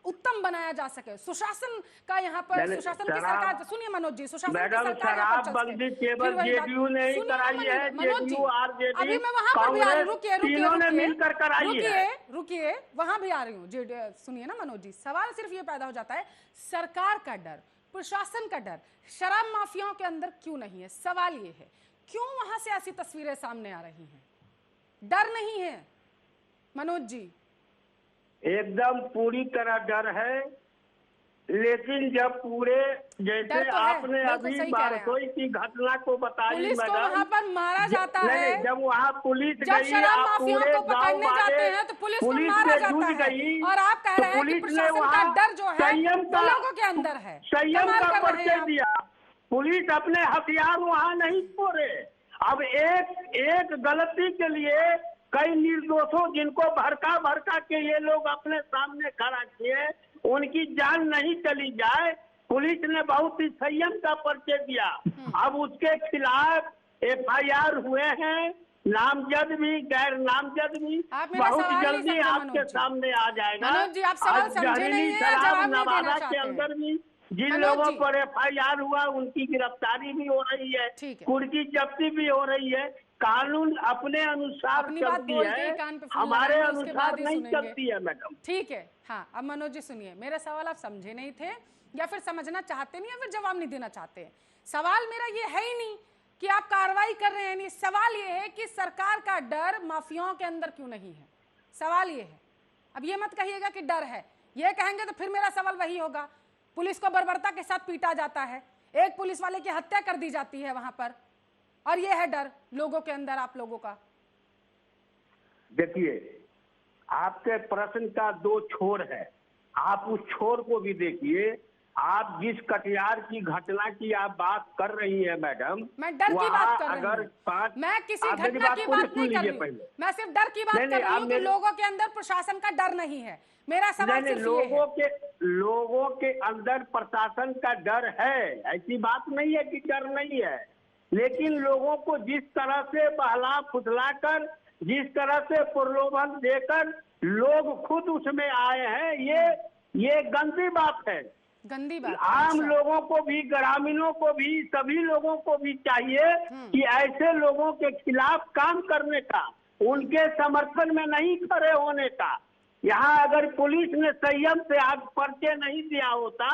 उत्तम बनाया जा सके। सुशासन का यहाँ पर, सुशासन की सरकार, सुनिए मनोज जी, सुशासन की सरकार शराबबंदी केवल जेडीयू ने ही कराई है, जेडीयू आरजेडी अभी मैं वहां पर भी आ रही हूँ, तीनों ने मिलकर कराई है। रुकिए, वहां भी आ रही हूँ। सुनिए ना मनोज जी, सवाल सिर्फ ये पैदा हो जाता है, सरकार का डर, प्रशासन का डर शराब माफियाओं के अंदर क्यों नहीं है? सवाल ये है, क्यों वहां से ऐसी तस्वीरें सामने आ रही हैं? डर नहीं है मनोज जी? एकदम पूरी तरह डर है, लेकिन जब पूरे जैसे तो आपने अभी बारसोई की घटना को बताई, पुलिस को वहां पर मारा जाता है, जब वहाँ पुलिस जब शराब माफियाओं को पकड़ने जाते हैं तो पुलिस को मारा जाता है, और आप कह रहे हैं कि प्रशासन का डर जो है लोगों के अंदर है, संयम का परिचय दिया। पुलिस अपने हथियार वहाँ नहीं छोड़े। अब एक गलती के लिए कई निर्दोषों जिनको भड़का के ये लोग अपने सामने खड़ा किए, उनकी जान नहीं चली जाए। पुलिस ने बहुत ही संयम का परिचय दिया। अब उसके खिलाफ एफआईआर हुए हैं, नामजद भी गैर नामजद भी आप मेरा बहुत सवाल नहीं जल्दी समझे आपके मनोज जी। सामने आ जाएगा। मनोज जी, आप सवाल और समझे जहरीली नहीं है या शराब जवाब नहीं देना नवादा चाहते के हैं? अंदर भी जिन मनोज लोगों जी। पर FIR हुआ उनकी गिरफ्तारी भी हो रही है, ठीक है। कुर्की जब्ती भी हो रही है। कानून अपने अनुसार अपनी बात चलती बोलते ही है, कान पे फोन हमारे लगाएंगे, उसके बाद अनुसार ही नहीं सुनेंगे। चलती है मैडम। ठीक है, हाँ। अब मनोज जी सुनिए, मेरा सवाल आप समझे नहीं थे या फिर समझना चाहते नहीं या फिर जवाब नहीं देना चाहते हैं। सवाल मेरा ये है ही नहीं कि आप कार्रवाई कर रहे हैं, नहीं। सवाल ये है कि सरकार का डर माफियाओं के अंदर क्यों नहीं है। सवाल ये है। अब ये मत कहिएगा कि डर है, ये कहेंगे तो फिर मेरा सवाल वही होगा, पुलिस को बर्बरता के साथ पीटा जाता है, एक पुलिस वाले की हत्या कर दी जाती है वहां पर, और ये है डर लोगों के अंदर, आप लोगों का। देखिए, आपके प्रश्न का दो छोर है, आप उस छोर को भी देखिए। आप जिस कटिहार की घटना की आप बात कर रही है मैडम, मैं डर की बात कर रही अगर हूँ, मैं किसी आप मेरी घटना की बात नहीं कर रही पहले। हूँ, मैं सिर्फ डर की बात नहीं, कर रही हूँ कि मेरे- लोगों के अंदर प्रशासन का डर नहीं है। मेरा सवाल सिर्फ ये है। लोगों के अंदर प्रशासन का डर है, ऐसी बात नहीं है कि डर नहीं है, लेकिन लोगों को जिस तरह से बहला फुसला कर, जिस तरह से प्रलोभन देकर लोग खुद उसमें आए हैं, ये गंदी बात है, गंदी बात। आम अच्छा। लोगों को भी, ग्रामीणों को भी, सभी लोगों को भी चाहिए कि ऐसे लोगों के खिलाफ काम करने का, उनके समर्थन में नहीं खड़े होने का। यहाँ अगर पुलिस ने संयम से आज पर्चे नहीं दिया होता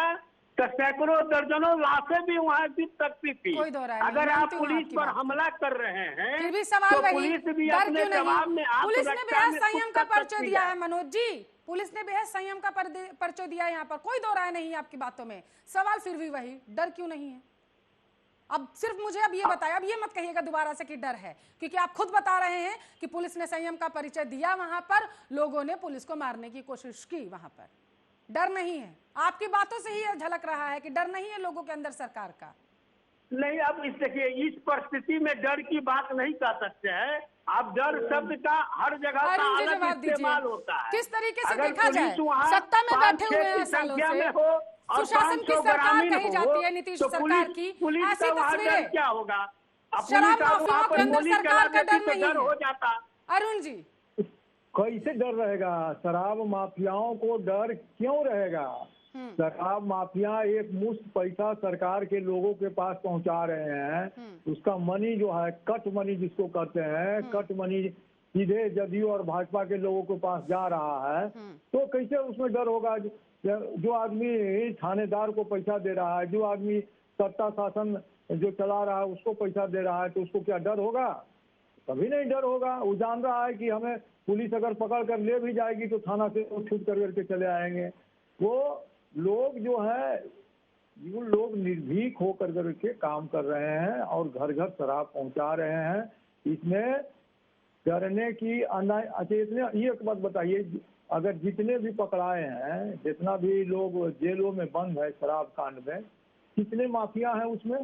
तो सैकड़ों दर्जनों लाशें भी वहाँ की सकती थी। कोई दो राय नहीं, अगर आप मानती हूँ पुलिस आपकी पर बात। हमला कर रहे हैं फिर भी सवाल तो वही, पुलिस भी डर अपने क्यों जवाब में नहीं? पुलिस ने आत्मरक्षा बेहद में संयम खुद का कर पर्चा सकती दिया है मनोज जी, पुलिस ने बेहद संयम का पर्चा दिया है यहाँ पर, कोई दो राय नहीं है आपकी बातों में। सवाल फिर भी वही, डर क्यों नहीं है? अब सिर्फ मुझे अब ये बताया, अब ये मत कहिएगा दोबारा से कि डर है, क्योंकि आप खुद बता रहे हैं कि पुलिस ने संयम का परिचय दिया, वहां पर लोगों ने पुलिस को मारने की कोशिश की, वहां पर डर नहीं है। आपकी बातों से ही झलक रहा है कि डर नहीं है लोगों के अंदर सरकार का। नहीं, अब देखिए, इस परिस्थिति में डर की बात नहीं कर सकते हैं। अब डर शब्द का हर जगह का अलग इस्तेमाल होता है। किस तरीके से अगर देखा जाए, सत्ता में बैठे हुए हैं सालों से, सुशासन की सरकार कही जाती है नीतीश सरकार की, ऐसी तस्वीरें क्या होगा? शराब माफियाओं के अंदर सरकार का डर नहीं हो है। जाता। अरुण जी, कैसे डर रहेगा? शराब माफियाओं को डर क्यों रहेगा? शराब माफिया एक मुश्त पैसा सरकार के लोगों के पास पहुंचा रहे हैं, उसका मनी जो है, कट मनी जिसको कहते हैं, कट मनी सीधे जदयू और भाजपा के लोगों के पास जा रहा है, तो कैसे उसमें डर होगा? जो आदमी थानेदार को पैसा दे रहा है, जो आदमी सत्ता शासन जो चला रहा है उसको पैसा दे रहा है, तो उसको क्या डर होगा? कभी नहीं डर होगा। वो जान रहा है कि हमें पुलिस अगर पकड़ कर ले भी जाएगी तो थाना से छूट करके चले आएंगे। वो लोग जो है, वो लोग निर्भीक होकर करके काम कर रहे हैं और घर घर शराब पहुंचा रहे हैं। इसमें डरने की अच्छा, इसमें ये एक बात बताइए, अगर जितने भी पकड़ाए हैं, जितना भी लोग जेलों में बंद है शराब कांड में, कितने माफिया हैं उसमें?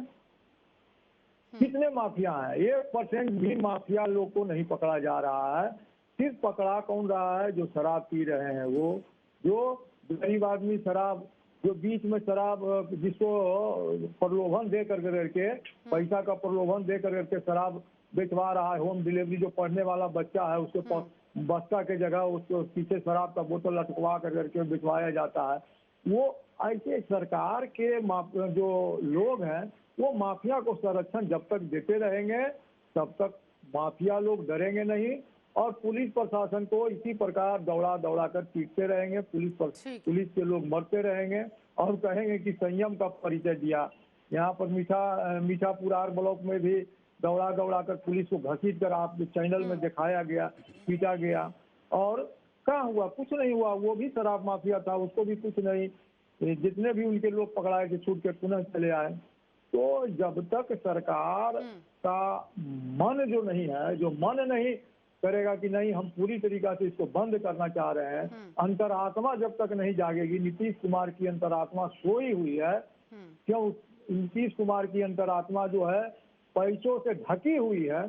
कितने माफिया हैं? 1% भी माफिया लोग को नहीं पकड़ा जा रहा है। सिर्फ पकड़ा कौन रहा है? जो शराब पी रहे हैं, वो जो गरीब आदमी शराब, जो बीच में शराब जिसको प्रलोभन दे करके, पैसा का प्रलोभन दे करके शराब बेचवा रहा है, होम डिलीवरी, जो पढ़ने वाला बच्चा है उसके बस्ता के जगह उसको पीछे शराब का बोतल लटकवा करके बिचवाया जाता है। वो ऐसे सरकार के जो लोग हैं वो माफिया को संरक्षण जब तक देते रहेंगे तब तक माफिया लोग डरेंगे नहीं, और पुलिस प्रशासन को इसी प्रकार दौड़ा दौड़ा कर पीटते रहेंगे, पुलिस के लोग मरते रहेंगे और कहेंगे कि संयम का परिचय दिया। यहाँ पर मीठापुर आर ब्लॉक में भी दौड़ा दौड़ा कर पुलिस को घसीट कर आप चैनल में दिखाया गया, पीटा गया, और क्या हुआ? कुछ नहीं हुआ। वो भी शराब माफिया था, उसको भी कुछ नहीं, जितने भी उनके लोग पकड़ाए थे छूट के पुनः चले आए। तो जब तक सरकार का मन जो नहीं है, जो मन नहीं करेगा कि नहीं हम पूरी तरीका से इसको बंद करना चाह रहे हैं, अंतरात्मा जब तक नहीं जागेगी, नीतीश कुमार की अंतरात्मा सोई हुई है। क्यों? नीतीश कुमार की अंतरात्मा जो है पैसों से ढकी हुई है,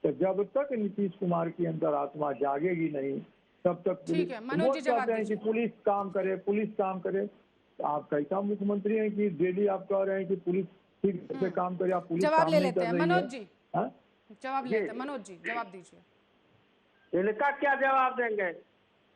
तो जब तक नीतीश कुमार की अंतरात्मा जागेगी नहीं तब तक पुलिस कहते हैं कि पुलिस काम करे, पुलिस काम करे। आप कैसा मुख्यमंत्री हैं कि डेली आप कह रहे हैं कि पुलिस ठीक से काम करे, आप पुलिस जवाब काम ले नहीं लेते कर हैं रही मनोज जी। है? जवाब लेते हैं। मनोज जी जवाब दीजिए। इनका क्या जवाब देंगे?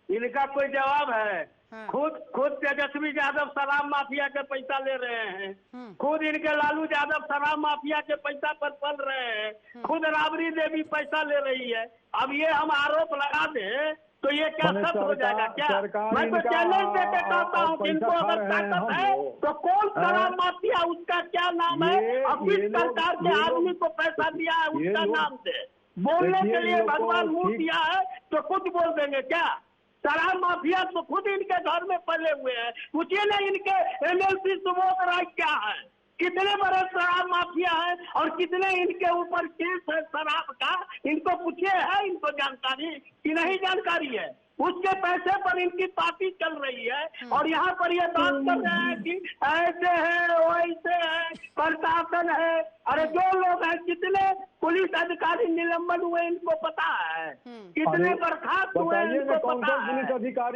इनका कोई जवाब है? हाँ। खुद तेजस्वी यादव शराब माफिया के पैसा ले रहे हैं। खुद इनके लालू यादव शराब माफिया के पैसा पर पल रहे हैं। खुद राबड़ी देवी पैसा ले रही है। अब ये हम आरोप लगा दें तो ये क्या सच हो जाएगा क्या? मैं तो चैलेंज देके कहता हूँ कि इनको अगर ताकत है तो कौन शराब माफिया, उसका क्या नाम है, और किस सरकार के आदमी को पैसा दिया है उसका नाम दे। बोलने के लिए भगवान मुंह दिया है तो कुछ बोल देंगे क्या? शराब माफिया तो खुद इनके घर में पले हुए हैं। पूछिए ना इनके एमएलसी सुबोध राय क्या है, कितने बड़े शराब माफिया है और कितने इनके ऊपर केस है शराब का। इनको पूछिए है इनको जानकारी कि नहीं जानकारी है? उसके पैसे पर इनकी पार्टी चल रही है और यहाँ पर ये बात कर रहे हैं कि ऐसे है वैसे है प्रशासन है। अरे जो लोग हैं कितने पुलिस अधिकारी निलंबन हुए इनको पता है, कितने बर्खास्त हुए इनको पता है।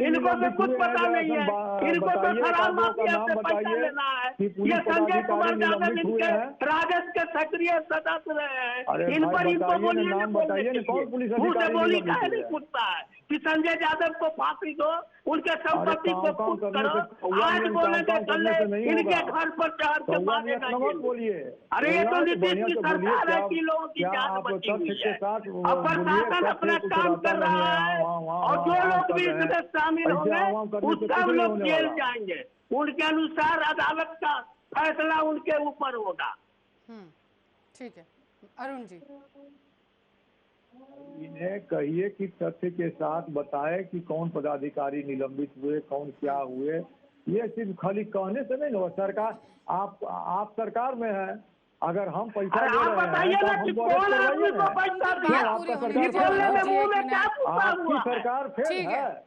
इनको तो कुछ पता नहीं है। इनको तो शराब माफिया से पैसा लेना है। ये संजय कुमार यादव इनके राजद के सक्रिय सदस्य रहे हैं। इन पर इनको बोलिए मुंह से बोली काहे नहीं पूछता है कि संजय यादव को फांसी दो, उनके संपत्ति को कुछ करो। आज बोलेंगे कल इनके घर पर चढ़ के मारेगा। अरे ये तो नीतीश की सरकार है कि लोगों की जान बची हुई है। अब प्रशासन अपना काम कर रहा है और जो लोग भी इसमें शामिल होंगे वो सब लोग जेल जाएंगे। उनके अनुसार अदालत का फैसला उनके ऊपर होगा। ठीक है अरुण जी। इन्हें कहिए कि तथ्य के साथ बताए कि कौन पदाधिकारी निलंबित हुए, कौन क्या हुए। ये सिर्फ खाली कहने से नहीं होगा। सरकार आप सरकार में है, अगर हम पैसा ले रहे हैं तो हम बोले आपकी सरकार फेल है।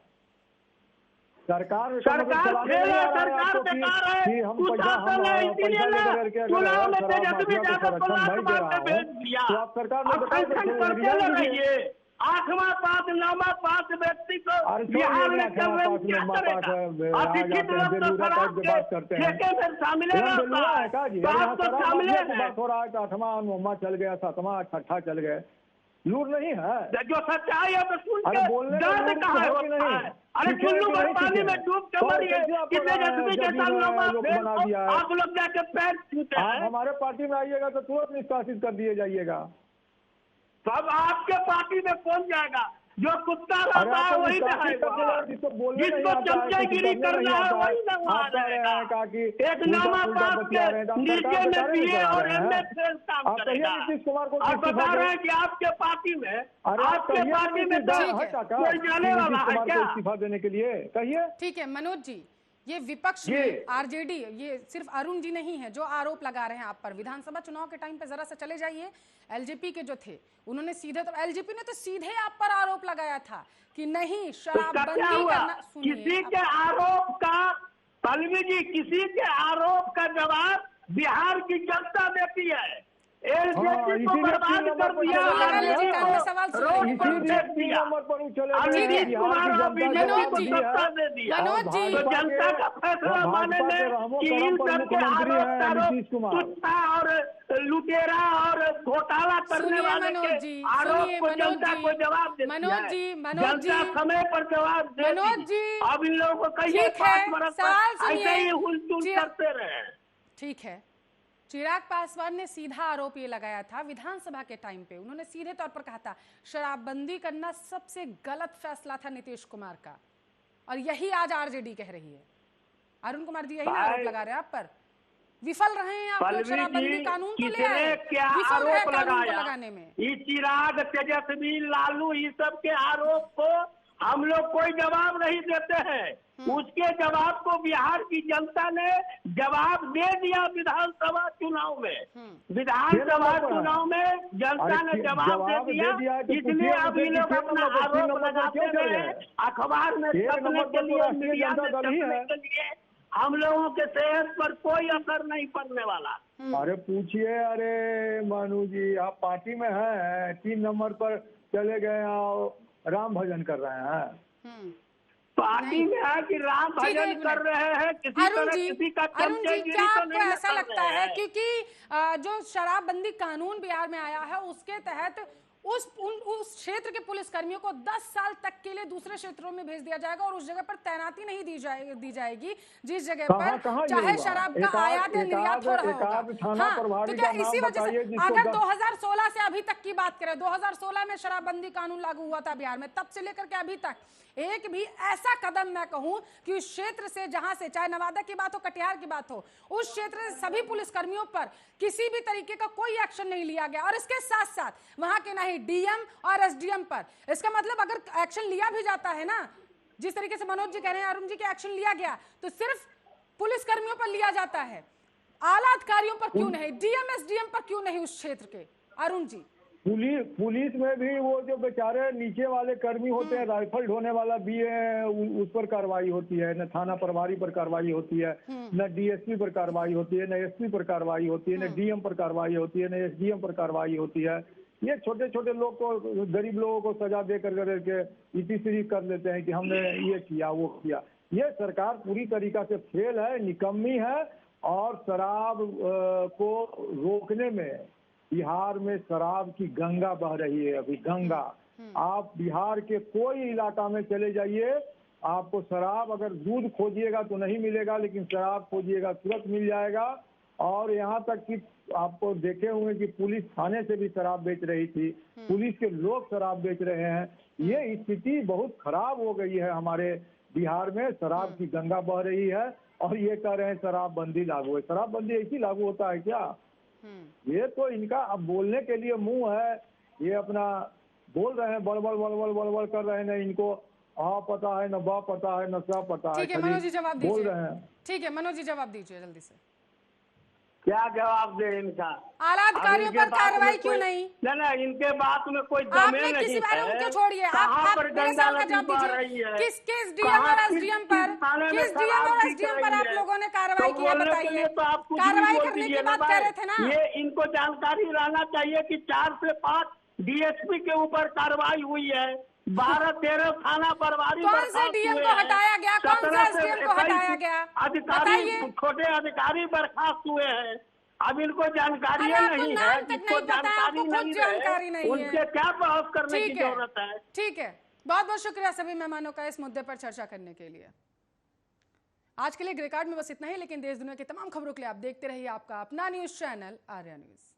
सरकार फेल है, सरकार बेकार है। कि हम पैसा लेकर के चुनाव में तेजस्वी यादव को लात मार के भेज दिया। तो आप सरकार में करते रहिए। 8वां पास 9वां पास व्यक्ति को बिहार में चल रहे हैं क्या करेगा? अशिक्षित लोग तो शराब के ठेके में शामिल है। बात तो शामिल है। 8वां 9वां चल गया, 7वां 8ठा चल गए। लूट नहीं है जो सच्चाई है तो सुन के दर्द कहाँ है? अरे कुल्लू भर पानी में डूब के मरिए। कितने जज्बे के साथ लोग आप लोग जाके पैर छूते हैं। हमारे पार्टी में आइएगा तो तुरंत निष्कासित कर दिए जाइएगा। सब आपके पार्टी में कौन जाएगा? जो कुत्ता रहता है वही रहेगा। जिसको चमचागिरी करना है वही ना वहाँ रहेगा। एक नामा पास के नीचे में बीए और एमए फेल काम करेगा। और बता रहे हैं कि आपके पार्टी में कोई जाने वाला है क्या? इस्तीफा देने के लिए कहिए। ठीक है मनोज जी, ये विपक्ष में आरजेडी, ये सिर्फ अरुण जी नहीं है जो आरोप लगा रहे हैं आप पर। विधानसभा चुनाव के टाइम पे जरा सा चले जाइए, एलजेपी के जो थे उन्होंने सीधे, तो एलजेपी ने तो सीधे आप पर आरोप लगाया था कि नहीं शराबबंदी करना। किसी के आरोप का पल्लवी जी, किसी के आरोप का जवाब बिहार की जनता देती है। एलजेपी को बर्बाद कर दिया, सवाल मनोज जी तो जनता का फैसला माने कि इन सबके आरोप और लुटेरा और घोटाला करने वाले के आरोप को जनता को जवाब देती है। जनता समय पर जवाब देती है। अब इन लोगों को कहिए 5 बरस ऐसे ही हुलचुल करते रहे। ठीक है, चिराग पासवान ने सीधा आरोप ये लगाया था विधानसभा के टाइम पे। उन्होंने सीधे तौर पर कहा था शराबबंदी करना सबसे गलत फैसला था नीतीश कुमार का, और यही आज आरजेडी कह रही है। अरुण कुमार जी यही आरोप लगा रहे हैं आप पर। विफल रहे हैं आप लोग शराबबंदी कानून तो ले आए, क्या विफल रहे आरोप कानून को लगाने में। ये चिराग, तेजस्वी, लालू, ये सब के आरोप को हम लोग कोई जवाब नहीं देते हैं। उसके जवाब को बिहार की जनता ने जवाब दे दिया विधानसभा चुनाव में। विधानसभा चुनाव में जनता ने जवाब दे दिया। इसलिए अभी लोग अपना आरोप लगाते रहे, अखबार में छपने के लिए, मीडिया में छपने के लिए। हम लोगों के सेहत पर कोई असर नहीं पड़ने वाला। अरे पूछिए, अरे मानू जी आप पार्टी में हैं, 3 नंबर पर चले गए और राम भजन कर रहे हैं। पार्टी में है कि राम ठीक है, भजन एक कर मिनट। रहे हैं, किसी अरुण तरह जी, किसी का अरुण जी, चमचेगिरी क्या तो आपको नहीं ऐसा कर लगता रहे है हैं। क्योंकि जो शराबबंदी कानून बिहार में आया है उसके तहत उस क्षेत्र के पुलिस कर्मियों को 10 साल तक के लिए दूसरे क्षेत्रों में भेज दिया जाएगा और उस जगह पर तैनाती नहीं दी जाएगी जिस जगह पर चाहे शराब का आयात या निर्यात हो रहा होगा। थाना हाँ, प्रभारी तो क्या का नाम इसी वजह से बताइए जिसको अगर 2016 से अभी तक की बात करें, 2016 में शराबबंदी कानून लागू हुआ था बिहार में, तब से लेकर के अभी तक एक भी ऐसा कदम मैं कहूं कि उस क्षेत्र से, जहां से चाहे नवादा की बात हो, कटिहार की बात हो, उस क्षेत्र से सभी पुलिस कर्मियों पर किसी भी तरीके का कोई एक्शन नहीं लिया गया। और इसके साथ साथ वहां के नहीं डीएम और एसडीएम पर, इसका मतलब अगर एक्शन लिया भी जाता है ना, जिस तरीके से मनोज जी कह रहे हैं, अरुण जी के एक्शन लिया गया तो सिर्फ पुलिस कर्मियों पर लिया जाता है, आला अधिकारियों पर क्यों नहीं, डीएम एसडीएम पर क्यों नहीं उस क्षेत्र के? अरुण जी, पुलिस में भी वो जो बेचारे नीचे वाले कर्मी होते हैं, राइफल ढोने वाला भी है, उस पर कार्रवाई होती है, न थाना प्रभारी पर कार्रवाई होती है, न डीएसपी पर कार्रवाई होती है, न एसपी पर कार्रवाई होती है, न डीएम पर कार्रवाई होती है, न एसडीएम पर कार्रवाई होती है। ये छोटे छोटे लोग को, गरीब लोगों को सजा दे करके इसी कर लेते हैं कि हमने ये किया वो किया। ये सरकार पूरी तरीका से फेल है, निकम्मी है। और शराब को रोकने में, बिहार में शराब की गंगा बह रही है अभी, गंगा। आप बिहार के कोई इलाका में चले जाइए, आपको शराब, अगर दूध खोजिएगा तो नहीं मिलेगा, लेकिन शराब खोजिएगा तुरंत मिल जाएगा। और यहाँ तक कि आपको देखे हुए कि पुलिस थाने से भी शराब बेच रही थी, पुलिस के लोग शराब बेच रहे हैं। ये स्थिति बहुत खराब हो गई है हमारे बिहार में, शराब की गंगा बह रही है। और ये कह रहे हैं शराबबंदी लागू है। शराबबंदी ऐसी लागू होता है क्या? ये तो इनका अब बोलने के लिए मुंह है, ये अपना बोल रहे हैं, बड़बड़ कर रहे हैं, न इनको आ पता है, न बा पता है, न सा पता है। ठीक है मनोज जी, जवाब बोल दीजिए। रहे हैं। ठीक है मनोज जी, जवाब दीजिए जल्दी से। क्या जवाब दे इनका? आला अधिकारियों पर कार्रवाई क्यों नहीं? नहीं, इनके बात में कोई दमे आपने नहीं किसी बारे है। उनके छोड़िए, आप पर मेरे गंगा सवाल का नदी जवाब बह रही दीजिए। है? किस डीएम और एसडीएम पर, किस डीएम और एसडीएम पर आप लोगों ने कार्रवाई की है बताइए? तो आप कुछ भी कार्रवाई बोल करने की दीजिए ना बात कह रहे भाई। थे ना। ये इनको जानकारी रहना चाहिए कि 4 से 5 डीएसपी के ऊपर कार्रवाई हुई है, 12-13 थाना प्रभारी कौन से डीएम को हटाया गया, कौन से एसडीएम को हटाया गया, अधिकारी, छोटे अधिकारी बर्खास्त हुए हैं। अब इनको जानकारी नहीं है, जिसको जानकारी नहीं है उनसे क्या बहस करने की जरूरत है? ठीक है, बहुत बहुत शुक्रिया सभी मेहमानों का इस मुद्दे पर चर्चा करने के लिए। आज के लिए ग्रे कार्ड में बस इतना ही, लेकिन देश दुनिया की तमाम खबरों के लिए आप देखते रहिए आपका अपना न्यूज चैनल आर्या न्यूज।